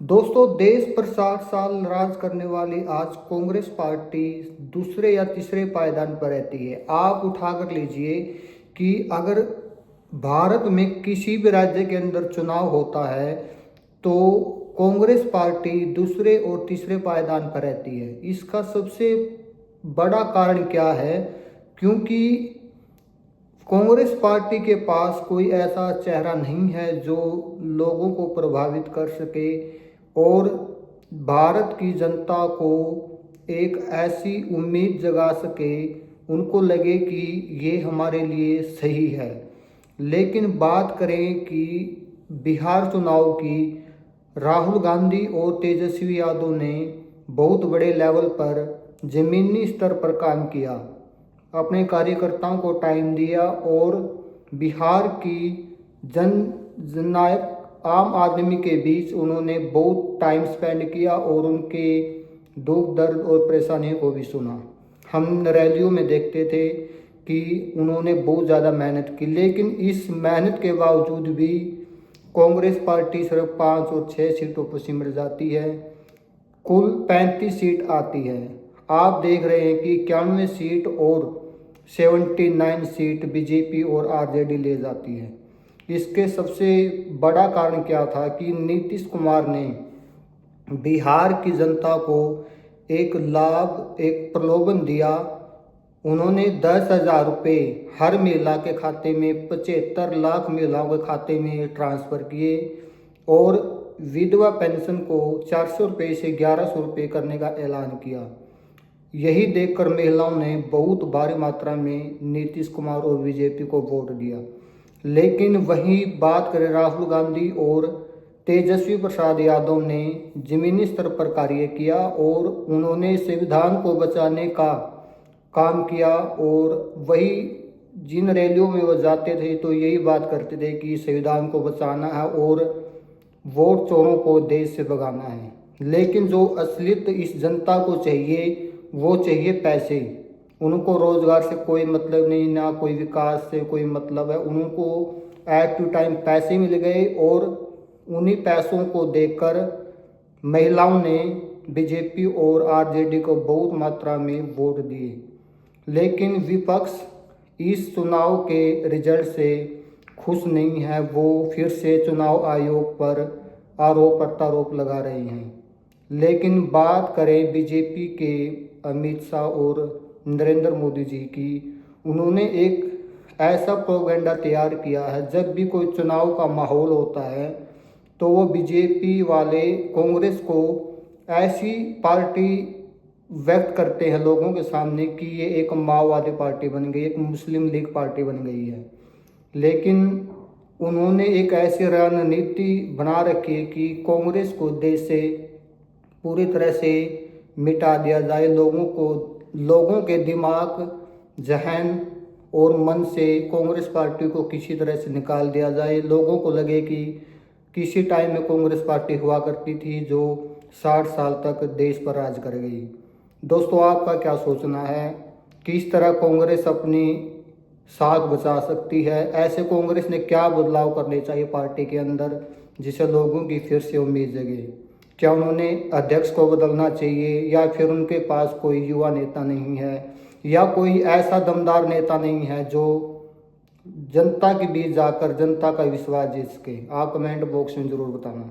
दोस्तों, देश पर 60 साल राज करने वाली आज कांग्रेस पार्टी दूसरे या तीसरे पायदान पर रहती है। आप उठा कर लीजिए कि अगर भारत में किसी भी राज्य के अंदर चुनाव होता है तो कांग्रेस पार्टी दूसरे और तीसरे पायदान पर रहती है। इसका सबसे बड़ा कारण क्या है? क्योंकि कांग्रेस पार्टी के पास कोई ऐसा चेहरा नहीं है जो लोगों को प्रभावित कर सके और भारत की जनता को एक ऐसी उम्मीद जगा सके, उनको लगे कि ये हमारे लिए सही है। लेकिन बात करें कि बिहार चुनाव की, राहुल गांधी और तेजस्वी यादव ने बहुत बड़े लेवल पर ज़मीनी स्तर पर काम किया, अपने कार्यकर्ताओं को टाइम दिया और बिहार की जननायक आम आदमी के बीच उन्होंने बहुत टाइम स्पेंड किया और उनके दुख दर्द और परेशानियों को भी सुना। हम रैलियों में देखते थे कि उन्होंने बहुत ज़्यादा मेहनत की, लेकिन इस मेहनत के बावजूद भी कांग्रेस पार्टी सिर्फ 5 और 6 सीटों पर सिमट जाती है। कुल 35 सीट आती है। आप देख रहे हैं कि 91 सीट और 79 सीट बीजेपी और आरजेडी ले जाती है। इसके सबसे बड़ा कारण क्या था कि नीतीश कुमार ने बिहार की जनता को एक लाभ, एक प्रलोभन दिया। उन्होंने 10,000 रुपये हर महिला के खाते में 75 लाख महिलाओं के खाते में ट्रांसफ़र किए और विधवा पेंशन को 400 रुपये से 1100 रुपये करने का ऐलान किया। यही देखकर महिलाओं ने बहुत भारी मात्रा में नीतीश कुमार और बीजेपी को वोट दिया। लेकिन वही बात करें राहुल गांधी और तेजस्वी प्रसाद यादव ने ज़मीनी स्तर पर कार्य किया और उन्होंने संविधान को बचाने का काम किया। और वही जिन रैलियों में वो जाते थे तो यही बात करते थे कि संविधान को बचाना है और वोट चोरों को देश से भगाना है। लेकिन जो असलियत इस जनता को चाहिए वो चाहिए पैसे। उनको रोजगार से कोई मतलब नहीं, ना कोई विकास से कोई मतलब है। उनको एट टू टाइम पैसे मिल गए और उन्हीं पैसों को देखकर महिलाओं ने बीजेपी और आरजेडी को बहुत मात्रा में वोट दिए। लेकिन विपक्ष इस चुनाव के रिजल्ट से खुश नहीं है। वो फिर से चुनाव आयोग पर आरोप प्रत्यारोप लगा रहे हैं। लेकिन बात करें बीजेपी के अमित शाह और नरेंद्र मोदी जी की, उन्होंने एक ऐसा प्रोपेगेंडा तैयार किया है। जब भी कोई चुनाव का माहौल होता है तो वो बीजेपी वाले कांग्रेस को ऐसी पार्टी व्यक्त करते हैं लोगों के सामने कि ये एक माओवादी पार्टी बन गई, एक मुस्लिम लीग पार्टी बन गई है। लेकिन उन्होंने एक ऐसी रणनीति बना रखी है कि कांग्रेस को देश से पूरी तरह से मिटा दिया जाए। लोगों के दिमाग, जहन और मन से कांग्रेस पार्टी को किसी तरह से निकाल दिया जाए। लोगों को लगे कि किसी टाइम में कांग्रेस पार्टी हुआ करती थी जो 60 साल तक देश पर राज कर गई। दोस्तों, आपका क्या सोचना है? किस तरह कांग्रेस अपनी साख बचा सकती है? ऐसे कांग्रेस ने क्या बदलाव करने चाहिए पार्टी के अंदर जिससे लोगों की फिर से उम्मीद जगे? क्या उन्होंने अध्यक्ष को बदलना चाहिए या फिर उनके पास कोई युवा नेता नहीं है या कोई ऐसा दमदार नेता नहीं है जो जनता के बीच जाकर जनता का विश्वास जीत सके? आप कमेंट बॉक्स में ज़रूर बताना।